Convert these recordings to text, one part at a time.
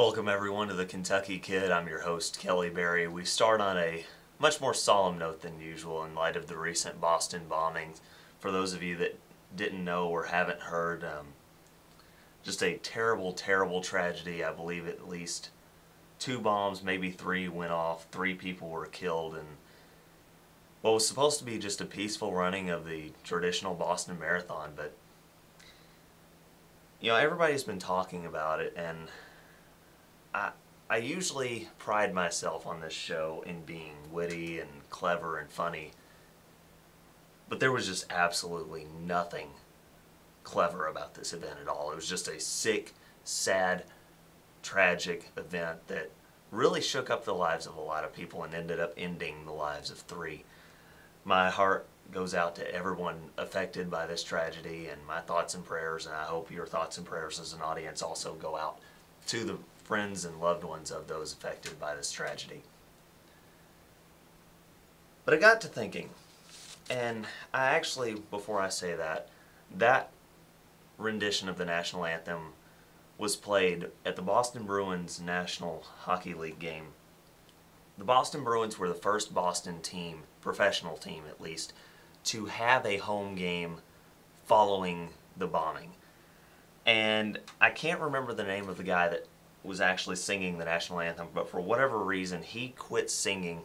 Welcome everyone to the Kentucky Kid. I'm your host Kelly Berry. We start on a much more solemn note than usual in light of the recent Boston bombings. For those of you that didn't know or haven't heard, just a terrible, terrible tragedy. I believe at least 2 bombs, maybe 3 went off, 3 people were killed, and what was supposed to be just a peaceful running of the traditional Boston Marathon. But everybody's been talking about it, and I usually pride myself on this show in being witty and clever and funny, but there was just absolutely nothing clever about this event at all. It was just a sick, sad, tragic event that really shook up the lives of a lot of people and ended up ending the lives of 3. My heart goes out to everyone affected by this tragedy, and my thoughts and prayers, and I hope your thoughts and prayers as an audience also go out to the friends and loved ones of those affected by this tragedy. But I got to thinking, and I actually, before I say that, that rendition of the national anthem was played at the Boston Bruins National Hockey League game. The Boston Bruins were the first Boston team, professional team at least, to have a home game following the bombing. And I can't remember the name of the guy that was actually singing the national anthem, but for whatever reason he quit singing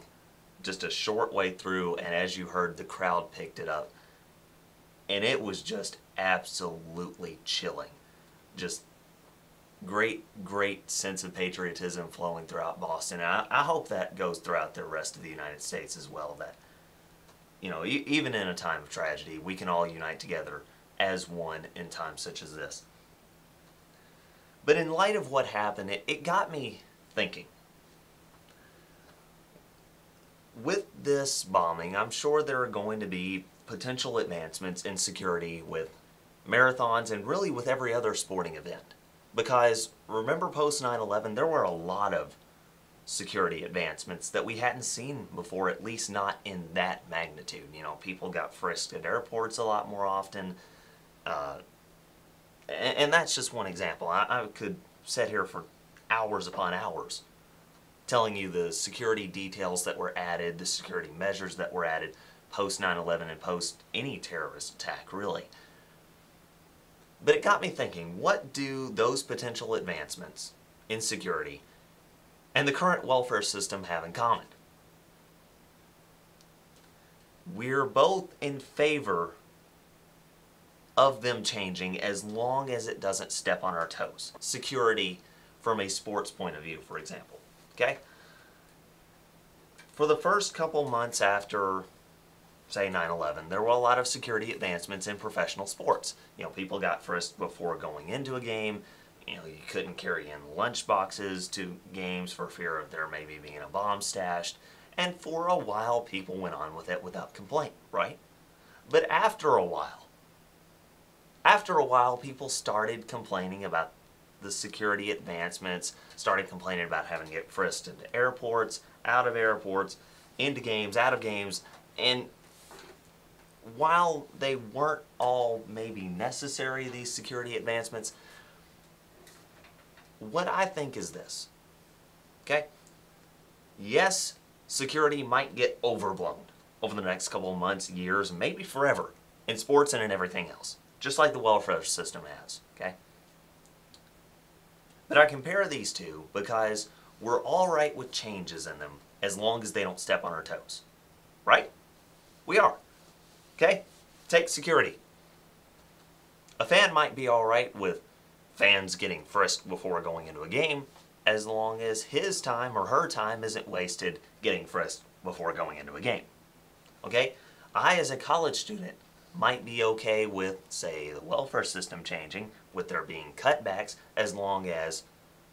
just a short way through, and as you heard, the crowd picked it up, and it was just absolutely chilling. Just great sense of patriotism flowing throughout Boston. And I hope that goes throughout the rest of the United States as well, that even in a time of tragedy we can all unite together as one in times such as this. But in light of what happened, it got me thinking. With this bombing, I'm sure there are going to be potential advancements in security with marathons and really with every other sporting event. Because remember, post 9/11, there were a lot of security advancements that we hadn't seen before, at least not in that magnitude. People got frisked at airports a lot more often. And that's just one example. I could sit here for hours upon hours telling you the security details that were added, the security measures that were added post 9/11 and post any terrorist attack, really. But it got me thinking, what do those potential advancements in security and the current welfare system have in common? We're both in favor of them changing as long as it doesn't step on our toes. Security from a sports point of view, for example. Okay? For the first couple months after, say, 9/11, there were a lot of security advancements in professional sports. People got frisked before going into a game. You couldn't carry in lunch boxes to games for fear of there maybe being a bomb stashed. And for a while, people went on with it without complaint, right? But after a while, people started complaining about the security advancements, started complaining about having to get frisked into airports, out of airports, into games, out of games. And while they weren't all maybe necessary, these security advancements, what I think is this, okay? Yes, security might get overblown over the next couple of months, years, maybe forever, in sports and in everything else, just like the welfare system has, okay? But I compare these two because we're all right with changes in them as long as they don't step on our toes, right? We are, okay? Take security. A fan might be all right with fans getting frisked before going into a game as long as his time or her time isn't wasted getting frisked before going into a game, okay? I, as a college student, might be okay with, say, the welfare system changing, with there being cutbacks, as long as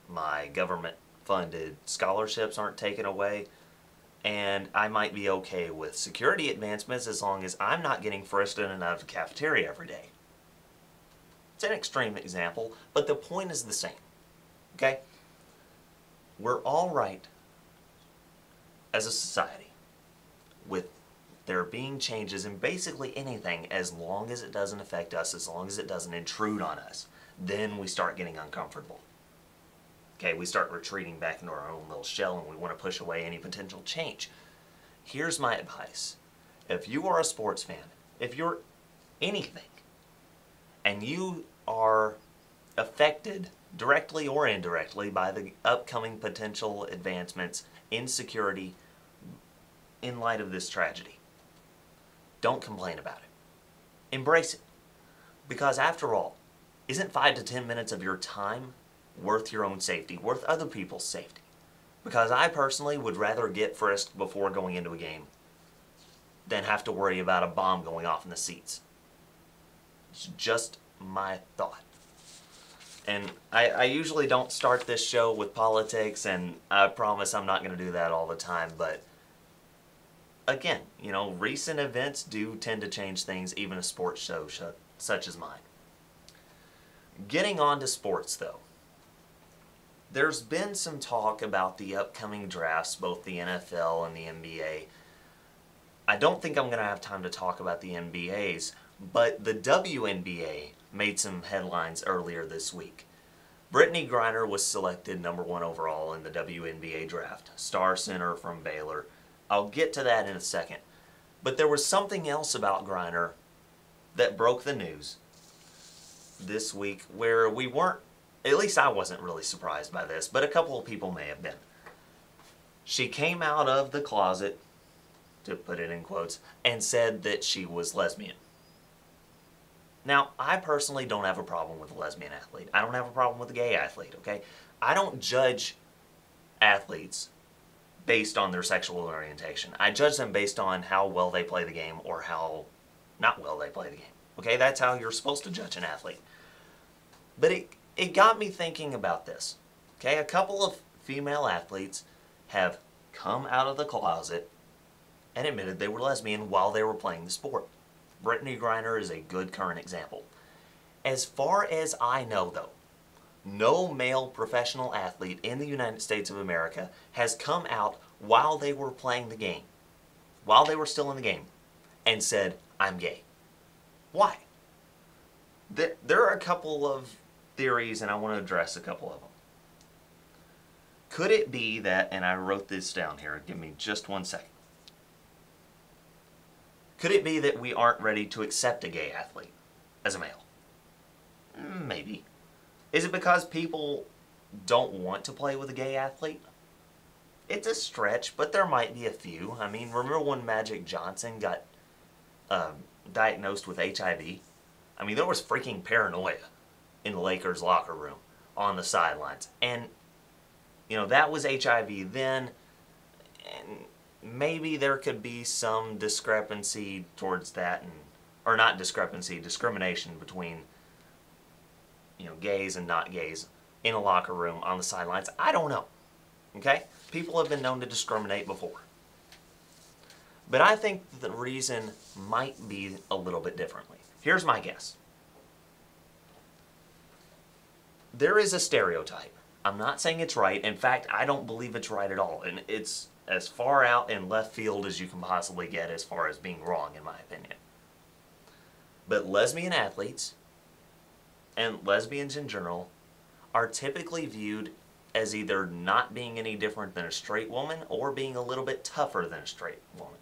my government-funded scholarships aren't taken away. And I might be okay with security advancements as long as I'm not getting frisked in and out of the cafeteria every day. It's an extreme example, but the point is the same, okay? We're all right as a society with there being changes in basically anything as long as it doesn't affect us, as long as it doesn't intrude on us. Then we start getting uncomfortable. Okay, we start retreating back into our own little shell and we want to push away any potential change. Here's my advice. If you are a sports fan, if you're anything, and you are affected directly or indirectly by the upcoming potential advancements in security in light of this tragedy, don't complain about it. Embrace it. Because after all, isn't 5 to 10 minutes of your time worth your own safety, worth other people's safety? Because I personally would rather get frisked before going into a game than have to worry about a bomb going off in the seats. It's just my thought. And I usually don't start this show with politics, and I promise I'm not going to do that all the time, but again, you know, recent events do tend to change things, even a sports show such as mine. Getting on to sports, though. There's been some talk about the upcoming drafts, both the NFL and the NBA. I don't think I'm going to have time to talk about the NBA's, but the WNBA made some headlines earlier this week. Brittney Griner was selected #1 overall in the WNBA draft, star center from Baylor. I'll get to that in a second. But there was something else about Griner that broke the news this week where we weren't, at least I wasn't really surprised by this, but a couple of people may have been. She came out of the closet, to put it in quotes, and said that she was lesbian. Now, I personally don't have a problem with a lesbian athlete. I don't have a problem with a gay athlete, okay? I don't judge athletes based on their sexual orientation. I judge them based on how well they play the game or how not well they play the game. Okay, that's how you're supposed to judge an athlete. But it got me thinking about this. Okay, a couple of female athletes have come out of the closet and admitted they were lesbian while they were playing the sport. Brittney Griner is a good current example. As far as I know, though, no male professional athlete in the United States of America has come out while they were playing the game, while they were still in the game, and said, I'm gay. Why? There are a couple of theories, and I want to address a couple of them. Could it be that, and I wrote this down here, give me just 1 second. Could it be that we aren't ready to accept a gay athlete as a male? Maybe. Is it because people don't want to play with a gay athlete? It's a stretch, but there might be a few. I mean, remember when Magic Johnson got diagnosed with HIV? I mean, there was freaking paranoia in the Lakers locker room on the sidelines. And, you know, that was HIV then, and maybe there could be some discrepancy towards that, or not discrepancy, discrimination between, you know, gays and not gays in a locker room on the sidelines. I don't know. Okay? People have been known to discriminate before. But I think the reason might be a little bit differently. Here's my guess. There is a stereotype. I'm not saying it's right. In fact, I don't believe it's right at all. And it's as far out in left field as you can possibly get as far as being wrong, in my opinion. But lesbian athletes, and lesbians in general, are typically viewed as either not being any different than a straight woman or being a little bit tougher than a straight woman.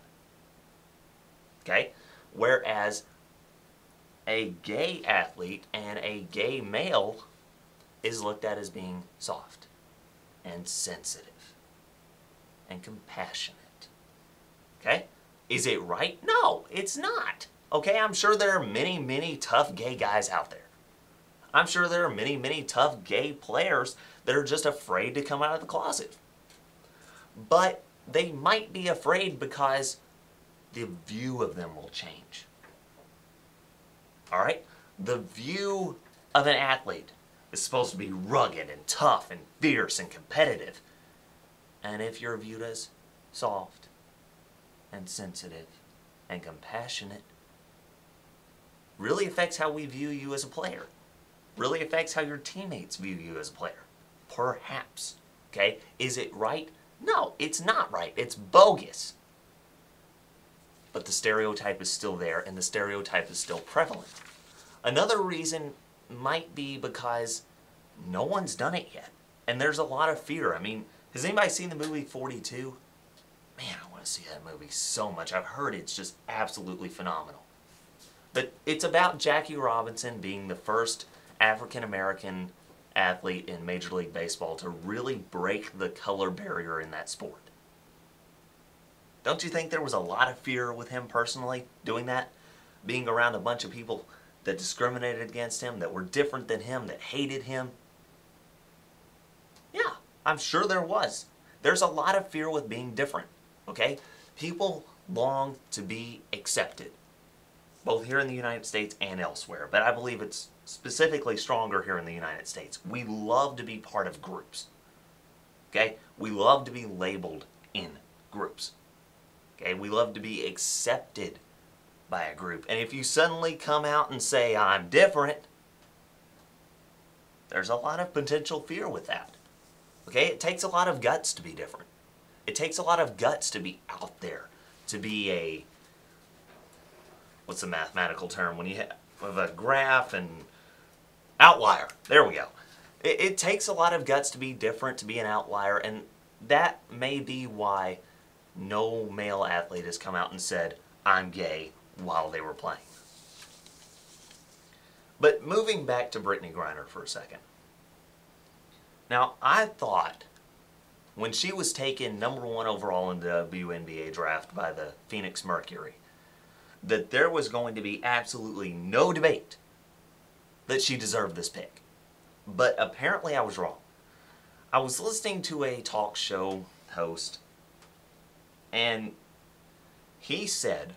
Okay? Whereas a gay athlete and a gay male is looked at as being soft and sensitive and compassionate. Okay? Is it right? No, it's not. Okay, I'm sure there are many, many tough gay guys out there. I'm sure there are many, many tough gay players that are just afraid to come out of the closet. But they might be afraid because the view of them will change. Alright? The view of an athlete is supposed to be rugged and tough and fierce and competitive. And if you're viewed as soft and sensitive and compassionate, really affects how we view you as a player. Really affects how your teammates view you as a player. Perhaps. Okay? Is it right? No, it's not right. It's bogus. But the stereotype is still there, and the stereotype is still prevalent. Another reason might be because no one's done it yet. And there's a lot of fear. I mean, has anybody seen the movie 42? Man, I want to see that movie so much. I've heard it's just absolutely phenomenal. But it's about Jackie Robinson being the first African-American athlete in Major League Baseball to really break the color barrier in that sport. Don't you think there was a lot of fear with him personally doing that? Being around a bunch of people that discriminated against him, that were different than him, that hated him? Yeah, I'm sure there was. There's a lot of fear with being different, okay? People long to be accepted, both here in the United States and elsewhere, but I believe it's specifically stronger here in the United States. We love to be part of groups, okay? We love to be labeled in groups, okay? We love to be accepted by a group. And if you suddenly come out and say, I'm different, there's a lot of potential fear with that. Okay? It takes a lot of guts to be different. It takes a lot of guts to be out there, to be a, what's the mathematical term when you have a graph and outlier. There we go. It takes a lot of guts to be different, to be an outlier, and that may be why no male athlete has come out and said, I'm gay, while they were playing. But moving back to Brittney Griner for a second. Now, I thought when she was taken #1 overall in the WNBA draft by the Phoenix Mercury that there was going to be absolutely no debate that she deserved this pick. But apparently I was wrong. I was listening to a talk show host, and he said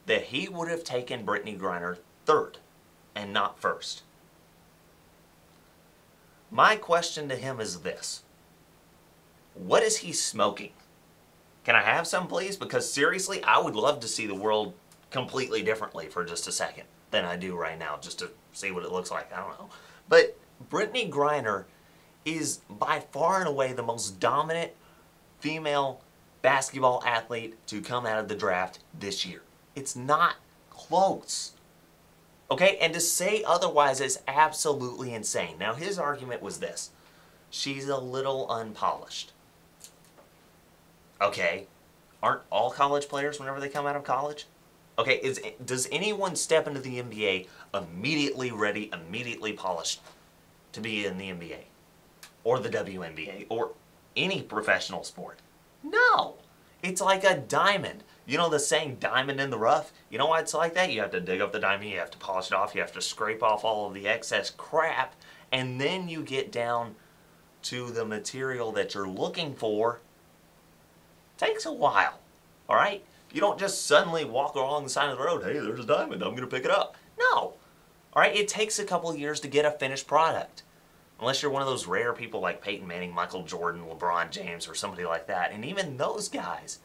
that he would have taken Brittney Griner 3rd and not 1st. My question to him is this. What is he smoking? Can I have some, please? Because seriously, I would love to see the world completely differently for just a second than I do right now, just to see what it looks like. I don't know. But Brittney Griner is by far and away the most dominant female basketball athlete to come out of the draft this year. It's not close. Okay, and to say otherwise is absolutely insane. Now, his argument was this. She's a little unpolished. Okay, aren't all college players whenever they come out of college? Okay, does anyone step into the NBA immediately ready, immediately polished to be in the NBA? Or the WNBA? Or any professional sport? No! It's like a diamond. You know the saying, diamond in the rough? You know why it's like that? You have to dig up the diamond, you have to polish it off, you have to scrape off all of the excess crap, and then you get down to the material that you're looking for. It takes a while, all right? You don't just suddenly walk along the side of the road, hey, there's a diamond, I'm going to pick it up. No, all right? It takes a couple of years to get a finished product. Unless you're one of those rare people like Peyton Manning, Michael Jordan, LeBron James, or somebody like that. And even those guys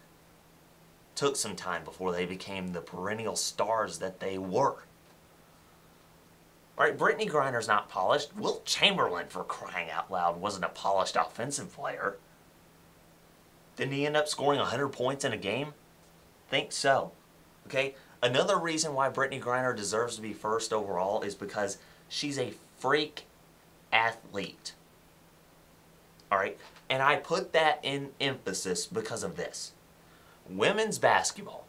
took some time before they became the perennial stars that they were. All right, Brittney Griner's not polished. Wilt Chamberlain, for crying out loud, wasn't a polished offensive player. Didn't he end up scoring 100 points in a game? Think so. Okay? Another reason why Brittney Griner deserves to be 1st overall is because she's a freak athlete. Alright? And I put that in emphasis because of this. Women's basketball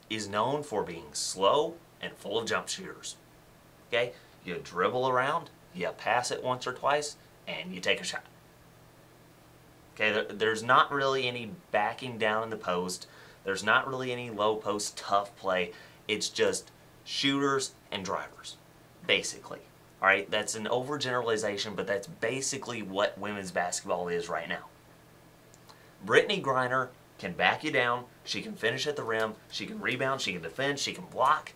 is known for being slow and full of jump shooters. Okay? You dribble around, you pass it once or twice, and you take a shot. Okay? There's not really any backing down in the post. There's not really any low post tough play. It's just shooters and drivers, basically. All right, that's an overgeneralization, but that's basically what women's basketball is right now. Brittney Griner can back you down. She can finish at the rim. She can rebound. She can defend. She can block.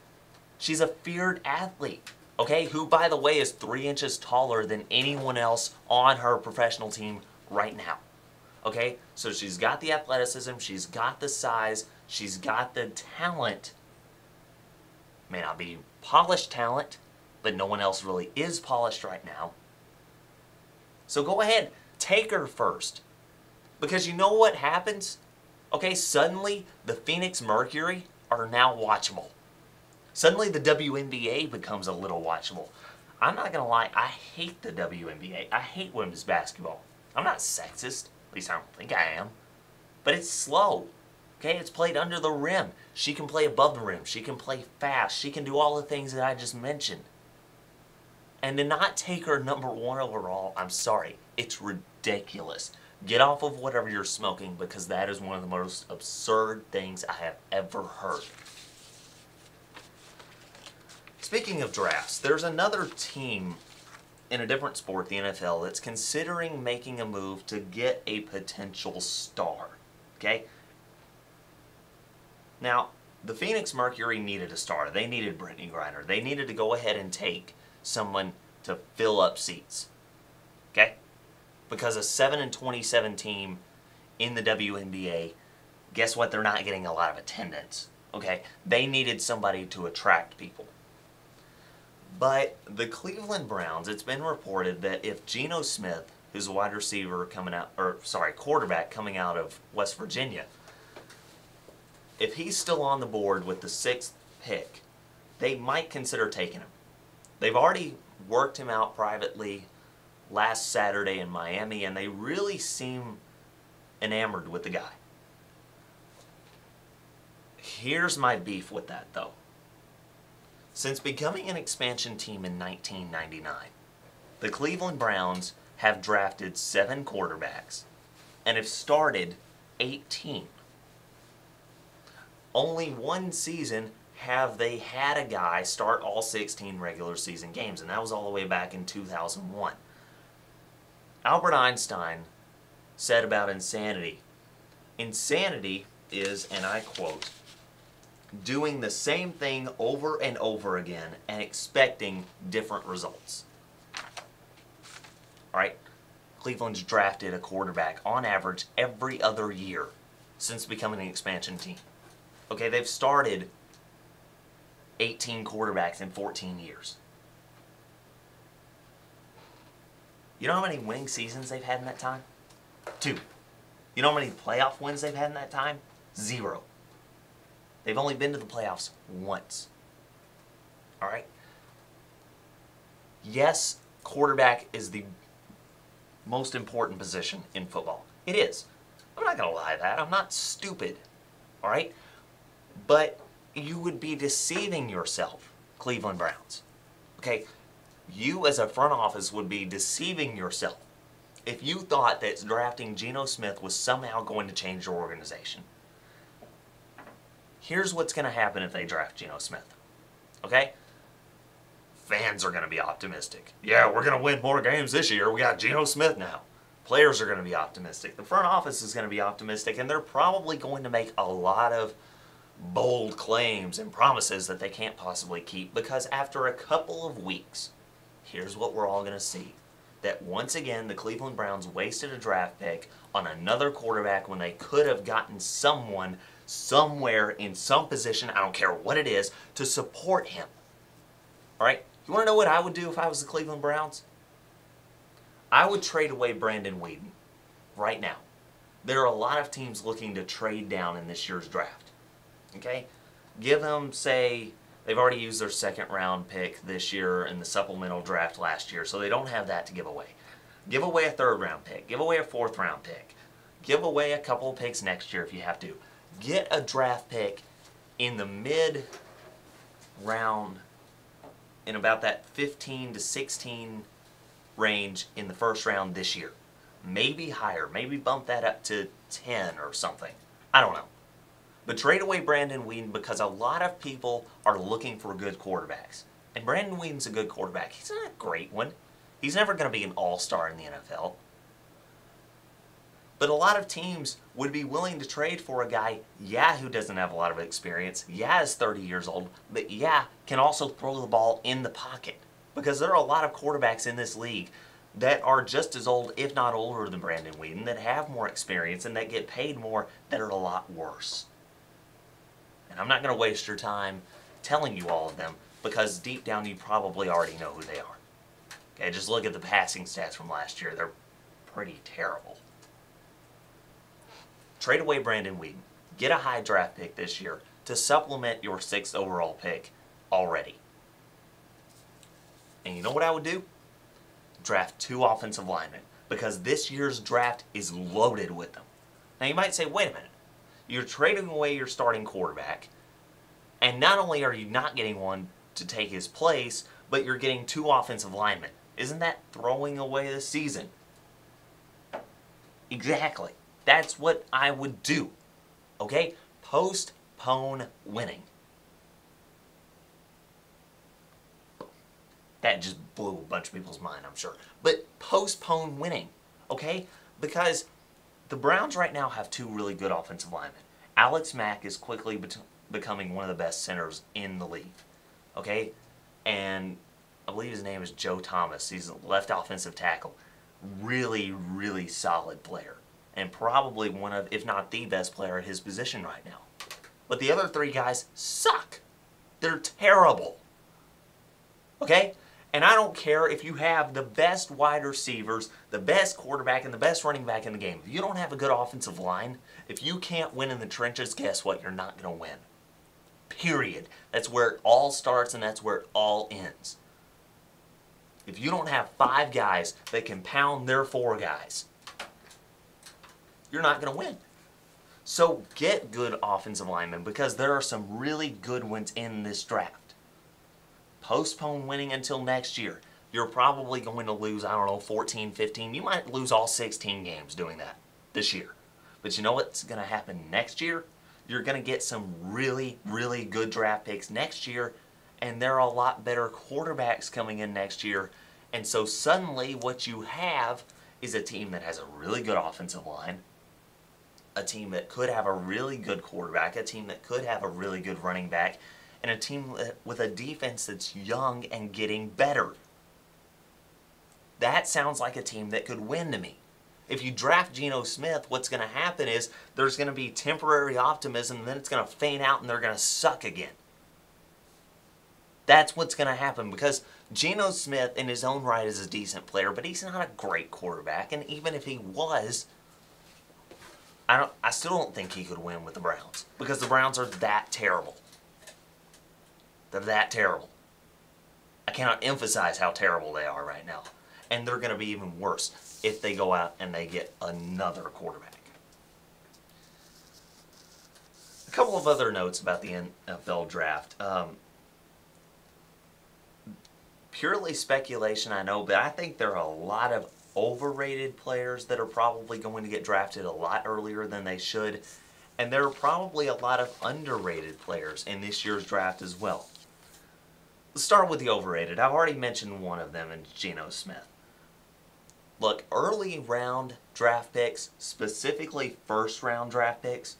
She's a feared athlete, okay, who, by the way, is 3 inches taller than anyone else on her professional team right now. Okay, so she's got the athleticism, she's got the size, she's got the talent. May not be polished talent, but no one else really is polished right now. So go ahead, take her 1st. Because you know what happens? Okay, suddenly the Phoenix Mercury are now watchable. Suddenly the WNBA becomes a little watchable. I'm not going to lie, I hate the WNBA. I hate women's basketball. I'm not sexist. At least I don't think I am. But it's slow. Okay, it's played under the rim. She can play above the rim. She can play fast. She can do all the things that I just mentioned. And to not take her #1 overall, I'm sorry, it's ridiculous. Get off of whatever you're smoking, because that is one of the most absurd things I have ever heard. Speaking of drafts, there's another team in a different sport, the NFL, that's considering making a move to get a potential star. Okay? Now, the Phoenix Mercury needed a star. They needed Brittany Griner. They needed to go ahead and take someone to fill up seats. Okay? Because a 7-27 team in the WNBA, guess what? They're not getting a lot of attendance. Okay? They needed somebody to attract people. But the Cleveland Browns, it's been reported that if Geno Smith, who's a wide receiver coming out, quarterback coming out of West Virginia, if he's still on the board with the 6th pick, they might consider taking him. They've already worked him out privately last Saturday in Miami, and they really seem enamored with the guy. Here's my beef with that, though. Since becoming an expansion team in 1999, the Cleveland Browns have drafted 7 quarterbacks and have started 18. Only one season have they had a guy start all 16 regular season games, and that was all the way back in 2001. Albert Einstein said about insanity, "Insanity is," and I quote, "doing the same thing over and over again and expecting different results." Alright, Cleveland's drafted a quarterback on average every other year since becoming an expansion team. Okay, they've started 18 quarterbacks in 14 years. You know how many winning seasons they've had in that time? 2. You know how many playoff wins they've had in that time? 0. They've only been to the playoffs once. Alright? Yes, quarterback is the most important position in football. It is. I'm not going to lie to that. I'm not stupid. Alright? But you would be deceiving yourself, Cleveland Browns. Okay? You as a front office would be deceiving yourself if you thought that drafting Geno Smith was somehow going to change your organization. Here's what's going to happen if they draft Geno Smith. Okay? Fans are going to be optimistic. Yeah, we're going to win more games this year. We got Geno Smith now. Players are going to be optimistic. The front office is going to be optimistic, and they're probably going to make a lot of bold claims and promises that they can't possibly keep, because after a couple of weeks, here's what we're all going to see. That once again, the Cleveland Browns wasted a draft pick on another quarterback when they could have gotten someone somewhere in some position, I don't care what it is, to support him. Alright? You want to know what I would do if I was the Cleveland Browns? I would trade away Brandon Weeden right now. There are a lot of teams looking to trade down in this year's draft. Okay? Give them, say, they've already used their 2nd round pick this year in the supplemental draft last year, so they don't have that to give away. Give away a 3rd round pick. Give away a 4th round pick. Give away a couple of picks next year if you have to. Get a draft pick in the mid-round, in about that 15 to 16 range in the 1st round this year. Maybe higher. Maybe bump that up to 10 or something. I don't know. But trade away Brandon Weeden, because a lot of people are looking for good quarterbacks. And Brandon Weeden's a good quarterback. He's not a great one. He's never going to be an all-star in the NFL. But a lot of teams would be willing to trade for a guy, yeah, who doesn't have a lot of experience, yeah, is 30 years old, but yeah, can also throw the ball in the pocket. Because there are a lot of quarterbacks in this league that are just as old, if not older than Brandon Weeden, that have more experience and that get paid more, that are a lot worse. And I'm not going to waste your time telling you all of them, because deep down you probably already know who they are. Okay, just look at the passing stats from last year. They're pretty terrible. Trade away Brandon Weeden. Get a high draft pick this year to supplement your 6th overall pick already. And you know what I would do? Draft 2 offensive linemen. because this year's draft is loaded with them. Now you might say, wait a minute, you're trading away your starting quarterback, and not only are you not getting one to take his place, but you're getting 2 offensive linemen. Isn't that throwing away the season? Exactly. That's what I would do. Okay? Postpone winning. That just blew a bunch of people's mind, I'm sure. But postpone winning. Okay? Because the Browns right now have 2 really good offensive linemen. Alex Mack is quickly becoming one of the best centers in the league. Okay? And I believe his name is Joe Thomas. He's a left offensive tackle. Really, really solid player. And probably one of, if not the best player at his position right now. But the other 3 guys suck. They're terrible. Okay? And I don't care if you have the best wide receivers, the best quarterback, and the best running back in the game. If you don't have a good offensive line, if you can't win in the trenches, guess what? You're not going to win. Period. That's where it all starts and that's where it all ends. If you don't have 5 guys that can pound their 4 guys, you're not going to win. So get good offensive linemen because there are some really good ones in this draft. Postpone winning until next year. You're probably going to lose, I don't know, 14, 15. You might lose all 16 games doing that this year. But you know what's going to happen next year? You're going to get some really, really good draft picks next year, and there are a lot better quarterbacks coming in next year. And so suddenly what you have is a team that has a really good offensive line, a team that could have a really good quarterback, a team that could have a really good running back, and a team with a defense that's young and getting better. That sounds like a team that could win to me. If you draft Geno Smith, what's going to happen is there's going to be temporary optimism, and then it's going to fade out and they're going to suck again. That's what's going to happen because Geno Smith in his own right is a decent player, but he's not a great quarterback, and even if he was, I still don't think he could win with the Browns because the Browns are that terrible. They're that terrible. I cannot emphasize how terrible they are right now. And they're going to be even worse if they go out and they get another quarterback. A couple of other notes about the NFL draft. Purely speculation, I know, but I think there are a lot of overrated players that are probably going to get drafted a lot earlier than they should. And there are probably a lot of underrated players in this year's draft as well. Let's start with the overrated. I've already mentioned one of them in Geno Smith. Look, early round draft picks, specifically first round draft picks,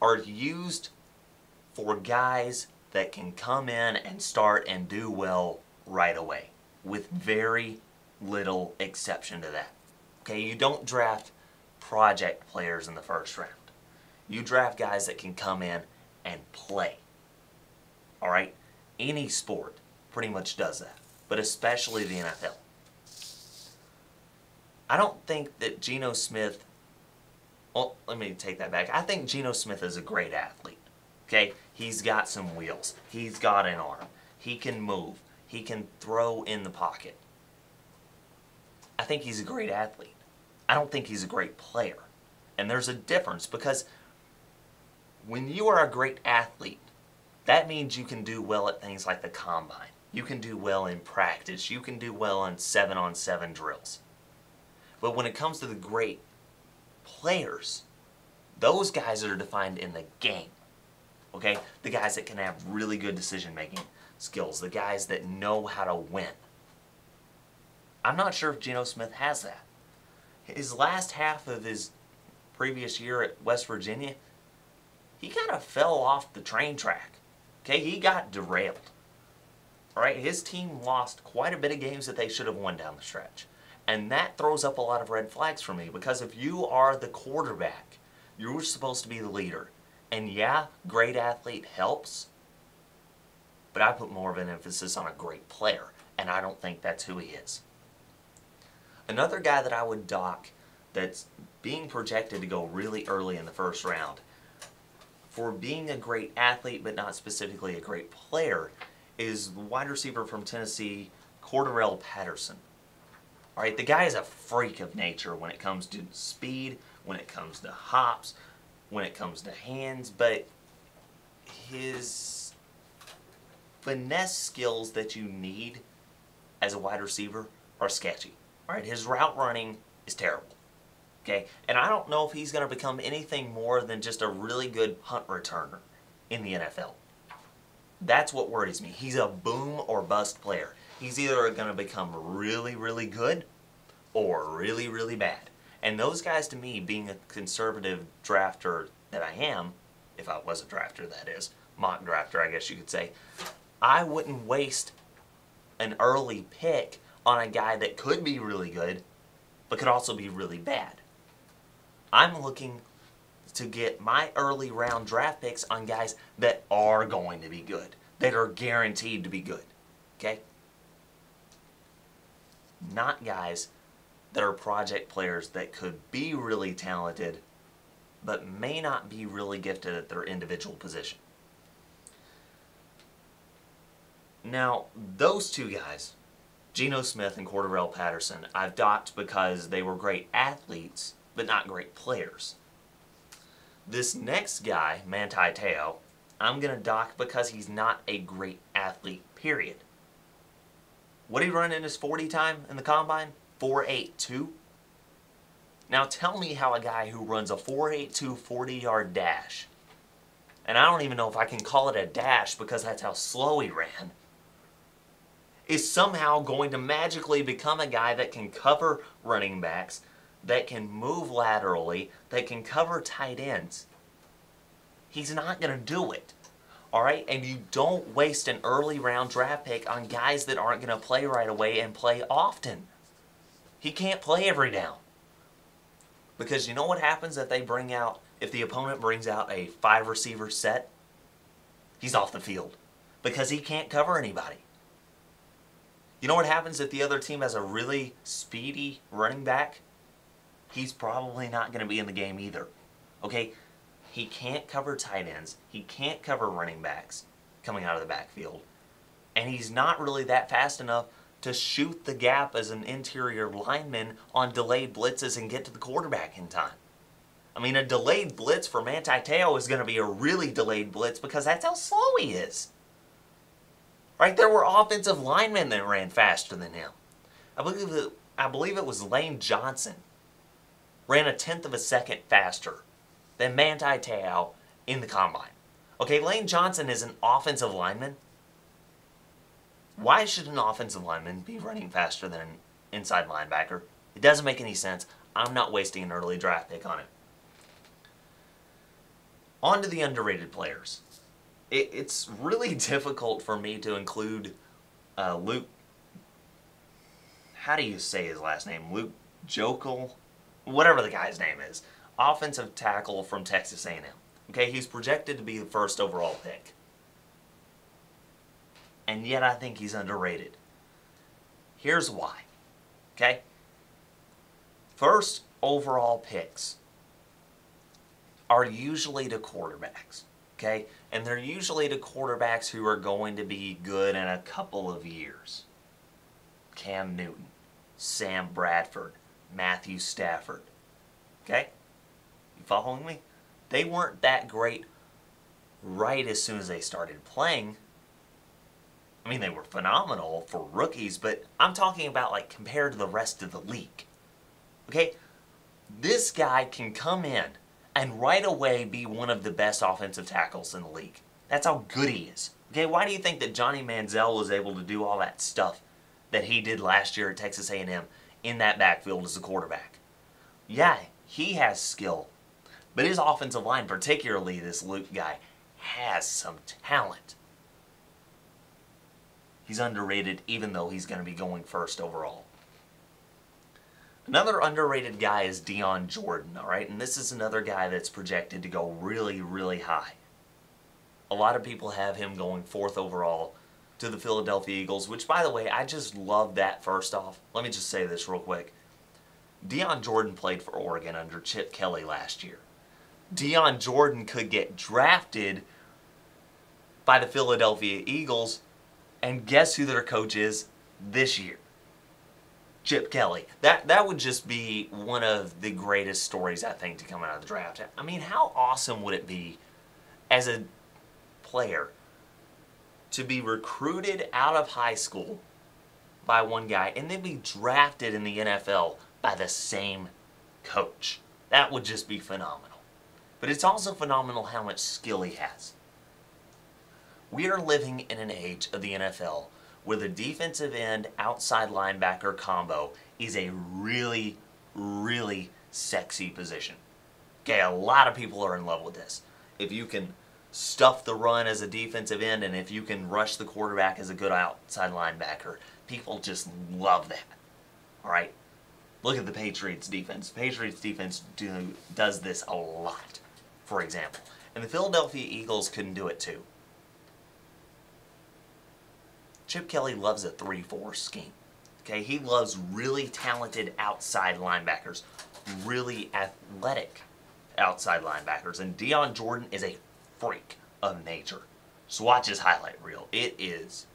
are used for guys that can come in and start and do well right away, with very little exception to that. Okay, you don't draft project players in the first round. You draft guys that can come in and play. All right? Any sport pretty much does that, but especially the NFL. I don't think that Geno Smith, well, let me take that back. I think Geno Smith is a great athlete. Okay? He's got some wheels. He's got an arm. He can move. He can throw in the pocket. I think he's a great athlete. I don't think he's a great player. And there's a difference because when you are a great athlete, that means you can do well at things like the combine. You can do well in practice. You can do well in 7-on-7 drills. But when it comes to the great players, those guys are defined in the game. Okay? The guys that can have really good decision-making skills. The guys that know how to win. I'm not sure if Geno Smith has that. His last half of his previous year at West Virginia, he kind of fell off the train track. Okay, he got derailed. All right, his team lost quite a bit of games that they should have won down the stretch. And that throws up a lot of red flags for me because if you are the quarterback, you're supposed to be the leader. And yeah, great athlete helps, but I put more of an emphasis on a great player, and I don't think that's who he is. Another guy that I would dock that's being projected to go really early in the first round for being a great athlete but not specifically a great player is the wide receiver from Tennessee, Cordarrelle Patterson. All right, the guy is a freak of nature when it comes to speed, when it comes to hops, when it comes to hands, but his finesse skills that you need as a wide receiver are sketchy. All right, his route running is terrible. Okay, and I don't know if he's going to become anything more than just a really good punt returner in the NFL. That's what worries me. He's a boom or bust player. He's either going to become really, really good or really, really bad. And those guys, to me, being a conservative drafter that I am, if I was a drafter, that is, mock drafter, I guess you could say, I wouldn't waste an early pick on a guy that could be really good, but could also be really bad. I'm looking to get my early round draft picks on guys that are going to be good, that are guaranteed to be good, okay? Not guys that are project players that could be really talented, but may not be really gifted at their individual position. Now, those two guys, Geno Smith and Cordarrelle Patterson, I've docked because they were great athletes, but not great players. This next guy, Manti Te'o, I'm going to dock because he's not a great athlete, period. What did he run in his 40 time in the combine? 4.82. Now tell me how a guy who runs a 4.82 40-yard dash, and I don't even know if I can call it a dash because that's how slow he ran, is somehow going to magically become a guy that can cover running backs, that can move laterally, that can cover tight ends. He's not going to do it. Alright? And you don't waste an early round draft pick on guys that aren't going to play right away and play often. He can't play every down. Because you know what happens if the opponent brings out a 5-receiver set? He's off the field. Because he can't cover anybody. You know what happens if the other team has a really speedy running back? He's probably not going to be in the game either. Okay? He can't cover tight ends. He can't cover running backs coming out of the backfield. And he's not really that fast enough to shoot the gap as an interior lineman on delayed blitzes and get to the quarterback in time. I mean, a delayed blitz for Manti Te'o is going to be a really delayed blitz because that's how slow he is. Right? There were offensive linemen that ran faster than him. I believe it was Lane Johnson ran 1/10 of a second faster than Manti Te'o in the combine. Okay, Lane Johnson is an offensive lineman. Why should an offensive lineman be running faster than an inside linebacker? It doesn't make any sense. I'm not wasting an early draft pick on it. On to the underrated players. It's really difficult for me to include Luke. How do you say his last name? Luke Joeckel? Whatever the guy's name is. Offensive tackle from Texas A&M. Okay, he's projected to be the first overall pick. And yet I think he's underrated. Here's why. Okay? First overall picks are usually to quarterbacks. Okay? And they're usually to quarterbacks who are going to be good in a couple of years. Cam Newton, Sam Bradford, Matthew Stafford. Okay? You following me? They weren't that great right as soon as they started playing. I mean, they were phenomenal for rookies, but I'm talking about like compared to the rest of the league. Okay? This guy can come in and right away be one of the best offensive tackles in the league. That's how good he is. Okay, why do you think that Johnny Manziel was able to do all that stuff that he did last year at Texas A&M in that backfield as a quarterback? Yeah, he has skill, but his offensive line, particularly this Luke guy, has some talent. He's underrated even though he's going to be going first overall. Another underrated guy is Dion Jordan, all right? And this is another guy that's projected to go really, really high. A lot of people have him going 4th overall to the Philadelphia Eagles, which, by the way, I just love that first off. Let me just say this real quick. Dion Jordan played for Oregon under Chip Kelly last year. Dion Jordan could get drafted by the Philadelphia Eagles, and guess who their coach is this year? Chip Kelly. That would just be one of the greatest stories, I think, to come out of the draft. I mean, how awesome would it be as a player to be recruited out of high school by one guy and then be drafted in the NFL by the same coach? That would just be phenomenal. But it's also phenomenal how much skill he has. We are living in an age of the NFL where the defensive end outside linebacker combo is a really, really sexy position. Okay, a lot of people are in love with this. If you can stuff the run as a defensive end and if you can rush the quarterback as a good outside linebacker, people just love that. All right? Look at the Patriots defense. The Patriots defense does this a lot, for example. And the Philadelphia Eagles couldn't do it too. Chip Kelly loves a 3-4 scheme. Okay, he loves really talented outside linebackers, really athletic outside linebackers, and Dion Jordan is a freak of nature. So watch his highlight reel. It is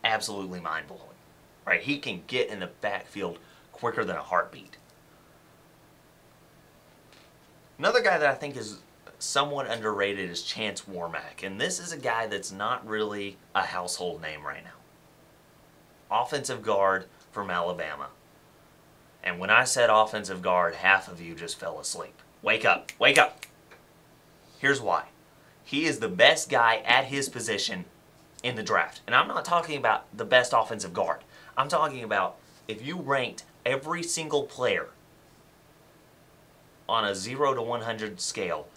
absolutely mind-blowing. Right? He can get in the backfield quicker than a heartbeat. Another guy that I think is somewhat underrated is Chance Warmack, and this is a guy that's not really a household name right now. Offensive guard from Alabama. And when I said offensive guard, half of you just fell asleep. Wake up, wake up. Here's why. He is the best guy at his position in the draft. And I'm not talking about the best offensive guard. I'm talking about if you ranked every single player on a 0 to 100 scale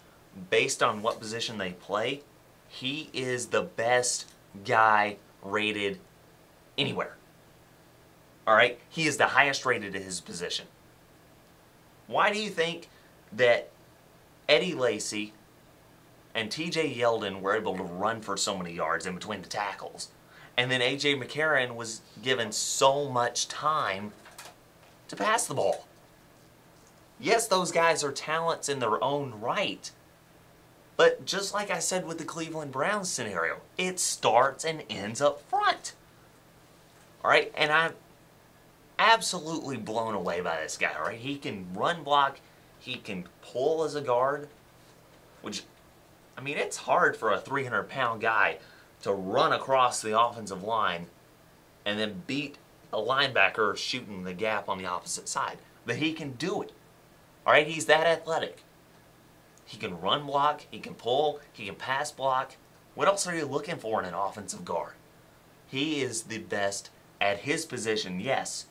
based on what position they play, he is the best guy rated anywhere. Alright? He is the highest rated at his position. Why do you think that Eddie Lacy and TJ Yeldon were able to run for so many yards in between the tackles? And then AJ McCarron was given so much time to pass the ball. Yes, those guys are talents in their own right. But just like I said with the Cleveland Browns scenario, it starts and ends up front. Alright, and I'm absolutely blown away by this guy, alright? He can run block, he can pull as a guard, which, I mean, it's hard for a 300-pound guy to run across the offensive line and then beat a linebacker shooting the gap on the opposite side. But he can do it. Alright, he's that athletic. He can run block, he can pull, he can pass block. What else are you looking for in an offensive guard? He is the best at his position, yes,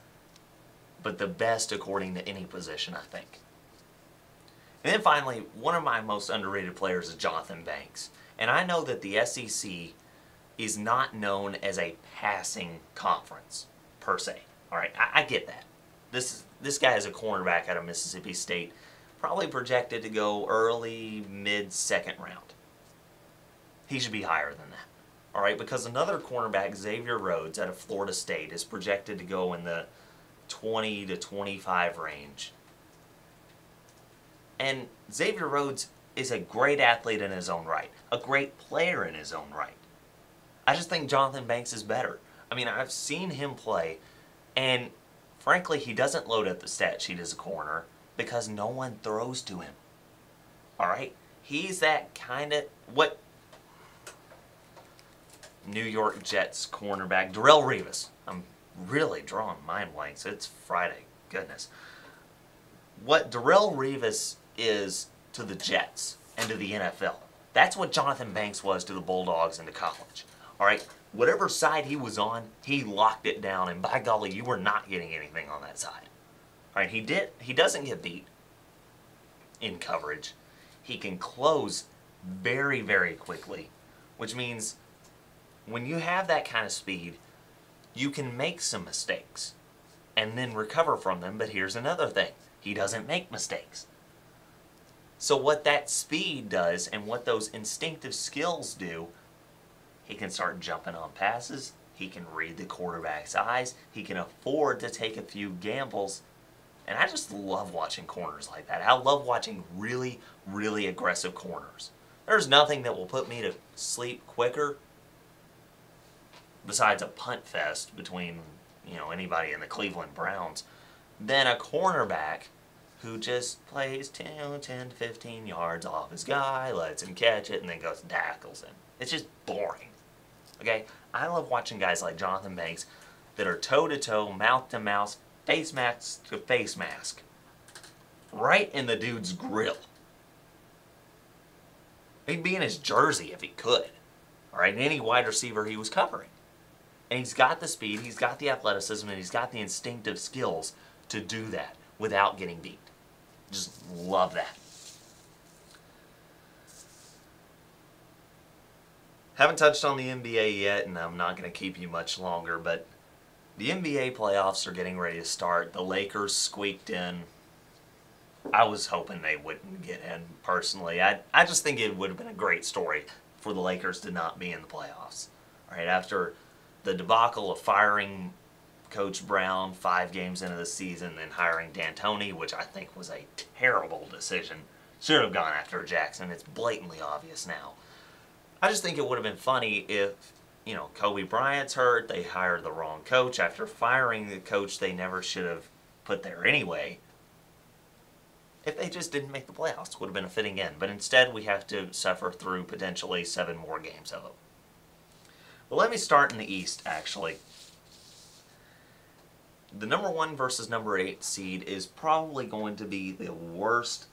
but the best according to any position, I think. And then finally, one of my most underrated players is Jonathan Banks. And I know that the SEC is not known as a passing conference, per se. Alright, I get that. This guy is a cornerback out of Mississippi State, probably projected to go early, mid-second round. He should be higher than that. Alright, because another cornerback, Xavier Rhodes, out of Florida State, is projected to go in the 20 to 25 range. And Xavier Rhodes is a great athlete in his own right, a great player in his own right. I just think Jonathan Banks is better. I mean, I've seen him play, and frankly, he doesn't load up the stat sheet as a corner because no one throws to him. Alright? He's that kind of, what New York Jets cornerback, Darrelle Revis. I'm really drawing mind blanks. It's Friday. Goodness. What Darrelle Revis is to the Jets and to the NFL, that's what Jonathan Banks was to the Bulldogs and to college. Alright? Whatever side he was on, he locked it down, and by golly, you were not getting anything on that side. Alright, he doesn't get beat in coverage. He can close very, very quickly, which means when you have that kind of speed, you can make some mistakes and then recover from them, but here's another thing. He doesn't make mistakes. So what that speed does and what those instinctive skills do, he can start jumping on passes, he can read the quarterback's eyes, he can afford to take a few gambles, and I just love watching corners like that. I love watching really, really aggressive corners. There's nothing that will put me to sleep quicker besides a punt fest between anybody in the Cleveland Browns, than a cornerback who just plays 10 to 15 yards off his guy, lets him catch it, and then goes and tackles him. It's just boring. Okay? I love watching guys like Jonathan Banks that are toe-to-toe, mouth-to-mouth, face mask to face mask, right in the dude's grill. He'd be in his jersey if he could. All right, any wide receiver he was covering. And he's got the speed, he's got the athleticism, and he's got the instinctive skills to do that without getting beat. Just love that. Haven't touched on the NBA yet, and I'm not going to keep you much longer, but the NBA playoffs are getting ready to start. The Lakers squeaked in. I was hoping they wouldn't get in, personally. I just think it would have been a great story for the Lakers to not be in the playoffs. All right, after the debacle of firing Coach Brown 5 games into the season, then hiring D'Antoni, which I think was a terrible decision. Should have gone after Jackson. It's blatantly obvious now. I just think it would have been funny if, Kobe Bryant's hurt, they hired the wrong coach after firing the coach they never should have put there anyway. If they just didn't make the playoffs, it would have been a fitting end. But instead, we have to suffer through potentially 7 more games of it. Well, let me start in the East, actually. The number 1 versus number 8 seed is probably going to be the worst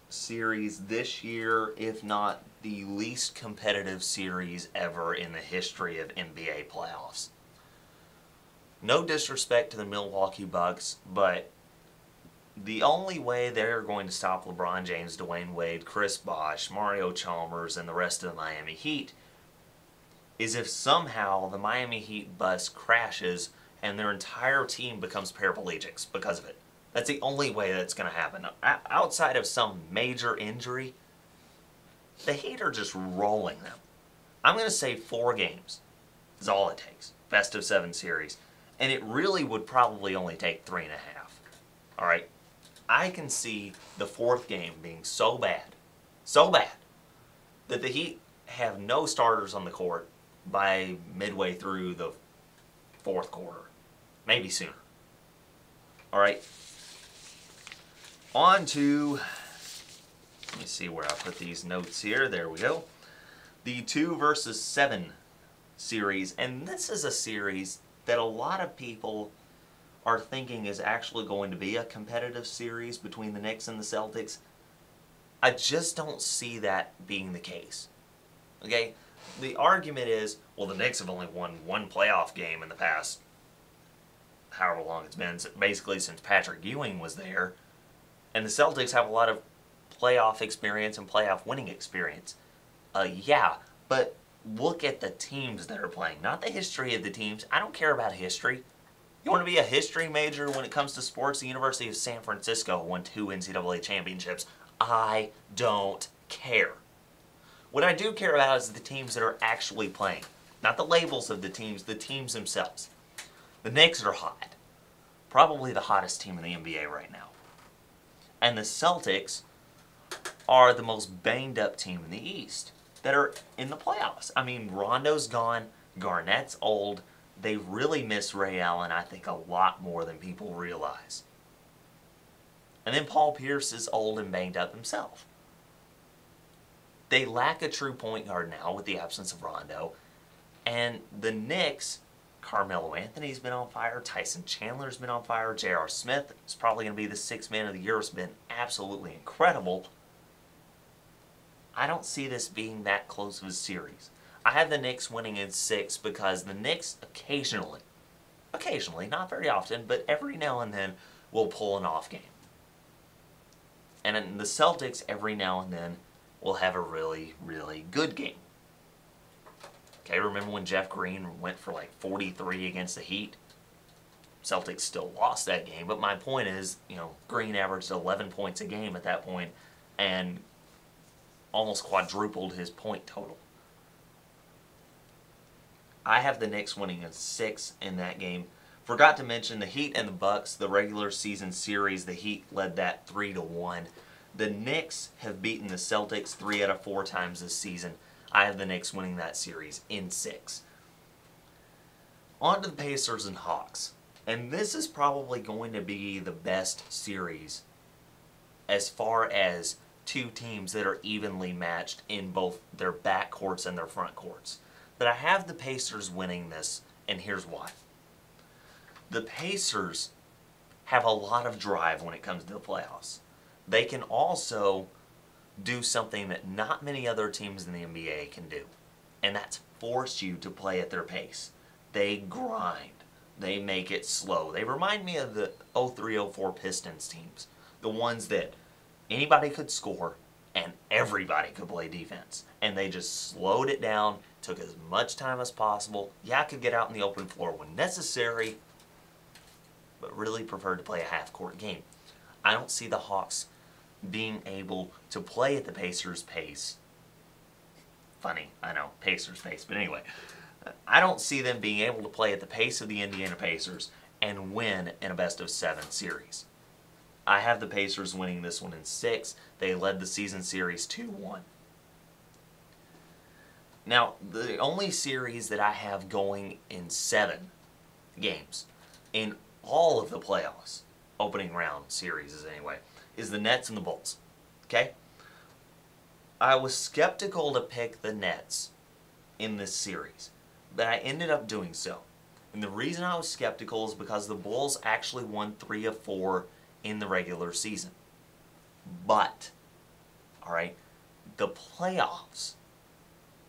series this year, if not the least competitive series ever in the history of NBA playoffs. No disrespect to the Milwaukee Bucks, but the only way they're going to stop LeBron James, Dwayne Wade, Chris Bosh, Mario Chalmers, and the rest of the Miami Heat is if somehow the Miami Heat bus crashes and their entire team becomes paraplegics because of it. That's the only way that's going to happen. Outside of some major injury, the Heat are just rolling them. I'm going to say 4 games is all it takes. Best of 7 series. And it really would probably only take 3.5. All right? I can see the 4th game being so bad, that the Heat have no starters on the court by midway through the 4th quarter. Maybe sooner. All right. On to, let me see where I put these notes here. There we go. The 2 versus 7 series. And this is a series that a lot of people are thinking is actually going to be a competitive series between the Knicks and the Celtics. I just don't see that being the case. Okay? The argument is, well, the Knicks have only won 1 playoff game in the past however long it's been, basically since Patrick Ewing was there. And the Celtics have a lot of playoff experience and playoff winning experience. Yeah, but look at the teams that are playing, not the history of the teams. I don't care about history. You want to be a history major when it comes to sports? The University of San Francisco won 2 NCAA championships. I don't care. What I do care about is the teams that are actually playing. Not the labels of the teams themselves. The Knicks are hot. Probably the hottest team in the NBA right now. And the Celtics are the most banged up team in the East that are in the playoffs. I mean, Rondo's gone, Garnett's old. They really miss Ray Allen, I think, a lot more than people realize. And then Paul Pierce is old and banged up himself. They lack a true point guard now with the absence of Rondo. And the Knicks, Carmelo Anthony's been on fire, Tyson Chandler's been on fire, J.R. Smith is probably going to be the 6th man of the year. Has been absolutely incredible. I don't see this being that close of a series. I have the Knicks winning in 6 because the Knicks occasionally, not very often, but every now and then will pull an off game. And the Celtics every now and then will have a really, really good game. Okay, remember when Jeff Green went for like 43 against the Heat? Celtics still lost that game, but my point is, Green averaged 11 points a game at that point and almost quadrupled his point total. I have the Knicks winning in 6 in that game. Forgot to mention the Heat and the Bucks, the regular season series, the Heat led that 3-1. The Knicks have beaten the Celtics 3 out of 4 times this season. I have the Knicks winning that series in 6. On to the Pacers and Hawks. And this is probably going to be the best series as far as two teams that are evenly matched in both their back courts and their front courts. But I have the Pacers winning this, and here's why. The Pacers have a lot of drive when it comes to the playoffs. They can also do something that not many other teams in the NBA can do, and that's force you to play at their pace. They grind. They make it slow. They remind me of the 03-04 Pistons teams, the ones that anybody could score and everybody could play defense. And they just slowed it down, took as much time as possible. Yeah, could get out in the open floor when necessary, but really preferred to play a half-court game. I don't see the Hawks being able to play at the Pacers' pace. Funny, I know, Pacers' pace, but anyway. I don't see them being able to play at the pace of the Indiana Pacers and win in a best-of-7 series. I have the Pacers winning this one in 6. They led the season series 2-1. Now, the only series that I have going in 7 games in all of the playoffs, opening round series anyway, is the Nets and the Bulls. Okay? I was skeptical to pick the Nets in this series, but I ended up doing so. And the reason I was skeptical is because the Bulls actually won 3 of 4 in the regular season. But, alright, the playoffs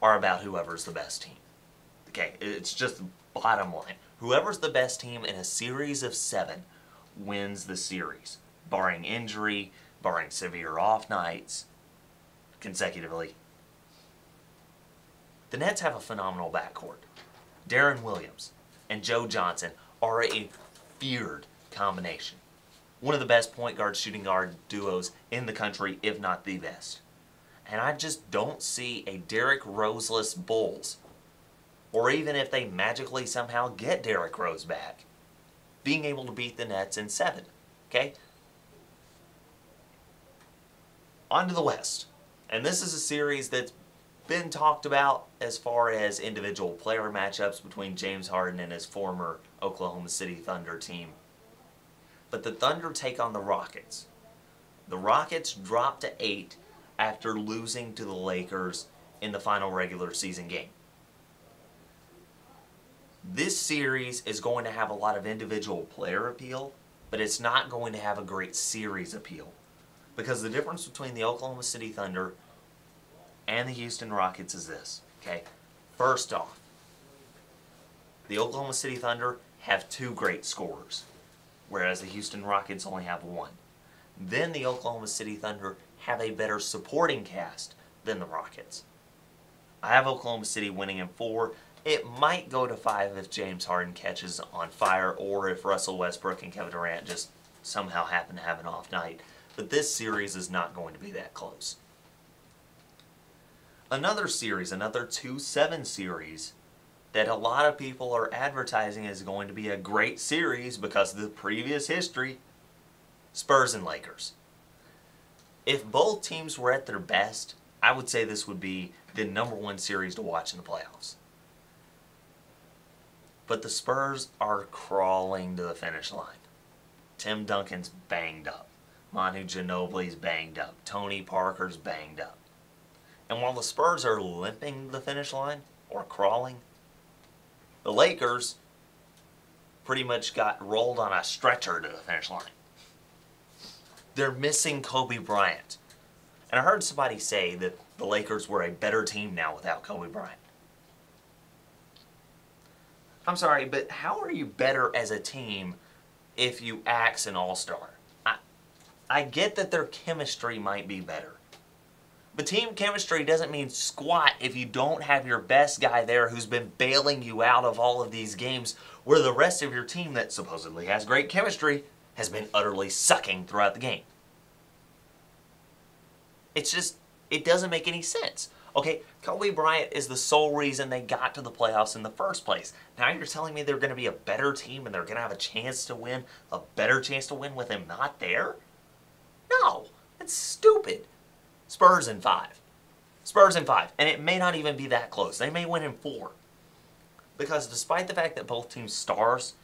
are about whoever's the best team. Okay, it's just bottom line. Whoever's the best team in a series of 7 wins the series, barring injury, barring severe off nights, consecutively. The Nets have a phenomenal backcourt. Deron Williams and Joe Johnson are a feared combination. One of the best point guard shooting guard duos in the country, if not the best. And I just don't see a Derrick Rose-less Bulls, or even if they magically somehow get Derrick Rose back, being able to beat the Nets in 7. Okay? On to the West. And this is a series that's been talked about as far as individual player matchups between James Harden and his former Oklahoma City Thunder team. But the Thunder take on the Rockets. The Rockets drop to 8 after losing to the Lakers in the final regular season game. This series is going to have a lot of individual player appeal, but it's not going to have a great series appeal. Because the difference between the Oklahoma City Thunder and the Houston Rockets is this, okay? First off, the Oklahoma City Thunder have 2 great scorers, whereas the Houston Rockets only have 1. Then the Oklahoma City Thunder have a better supporting cast than the Rockets. I have Oklahoma City winning in 4. It might go to 5 if James Harden catches on fire, or if Russell Westbrook and Kevin Durant just somehow happen to have an off night. But this series is not going to be that close. Another series, another 2-7 series, that a lot of people are advertising is going to be a great series because of the previous history, Spurs and Lakers. If both teams were at their best, I would say this would be the #1 series to watch in the playoffs. But the Spurs are crawling to the finish line. Tim Duncan's banged up. Manu Ginobili's banged up. Tony Parker's banged up. And while the Spurs are limping to the finish line, or crawling, the Lakers pretty much got rolled on a stretcher to the finish line. They're missing Kobe Bryant. And I heard somebody say that the Lakers were a better team now without Kobe Bryant. I'm sorry, but how are you better as a team if you axe an all-star? I get that their chemistry might be better. But team chemistry doesn't mean squat if you don't have your best guy there who's been bailing you out of all of these games where the rest of your team that supposedly has great chemistry has been utterly sucking throughout the game. It's just, it doesn't make any sense. Okay, Kobe Bryant is the sole reason they got to the playoffs in the first place. Now you're telling me they're going to be a better team and they're going to have a chance to win, a better chance to win with him not there? No, it's stupid. Spurs in 5. Spurs in 5. And it may not even be that close. They may win in 4. Because despite the fact that both teams' stars,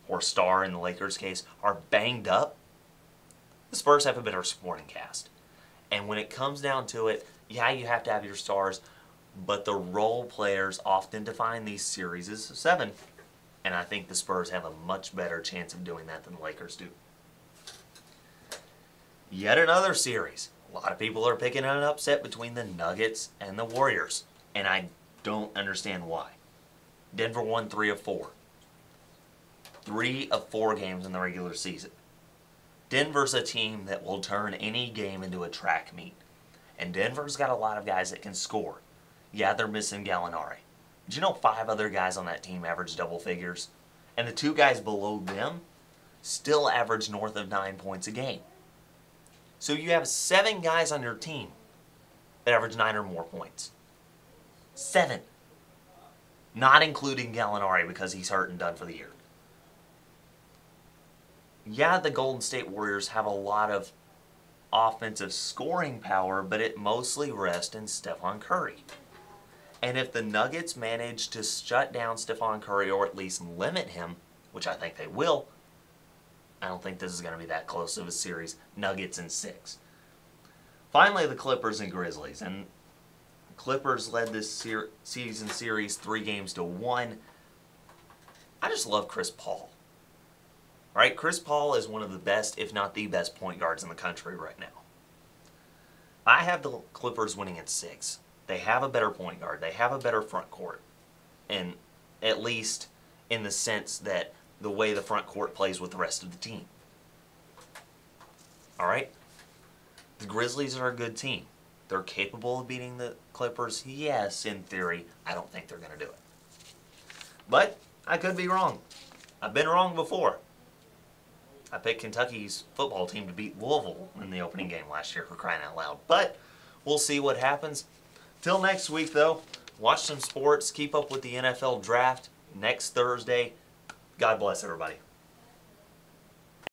or star in the Lakers' case, are banged up, the Spurs have a better supporting cast. And when it comes down to it, yeah, you have to have your stars, but the role players often define these series of 7. And I think the Spurs have a much better chance of doing that than the Lakers do. Yet another series. A lot of people are picking an upset between the Nuggets and the Warriors. And I don't understand why. Denver won 3 of 4. 3 of 4 games in the regular season. Denver's a team that will turn any game into a track meet. And Denver's got a lot of guys that can score. Yeah, they're missing Gallinari. Did you know 5 other guys on that team average double figures? And the 2 guys below them still average north of 9 points a game. So you have 7 guys on your team that average 9 or more points. 7. Not including Gallinari because he's hurt and done for the year. Yeah, the Golden State Warriors have a lot of offensive scoring power, but it mostly rests in Stephen Curry. And if the Nuggets manage to shut down Stephen Curry or at least limit him, which I think they will, I don't think this is going to be that close of a series. Nuggets in 6. Finally, the Clippers and Grizzlies. And Clippers led this season series 3 games to 1. I just love Chris Paul. Right? Chris Paul is one of the best, if not the best, point guards in the country right now. I have the Clippers winning in 6. They have a better point guard. They have a better front court. And at least in the sense that the way the front court plays with the rest of the team. Alright? The Grizzlies are a good team. They're capable of beating the Clippers. Yes, in theory. I don't think they're going to do it. But I could be wrong. I've been wrong before. I picked Kentucky's football team to beat Louisville in the opening game last year, for crying out loud. But we'll see what happens. Till next week, though, watch some sports. Keep up with the NFL draft next Thursday. God bless everybody.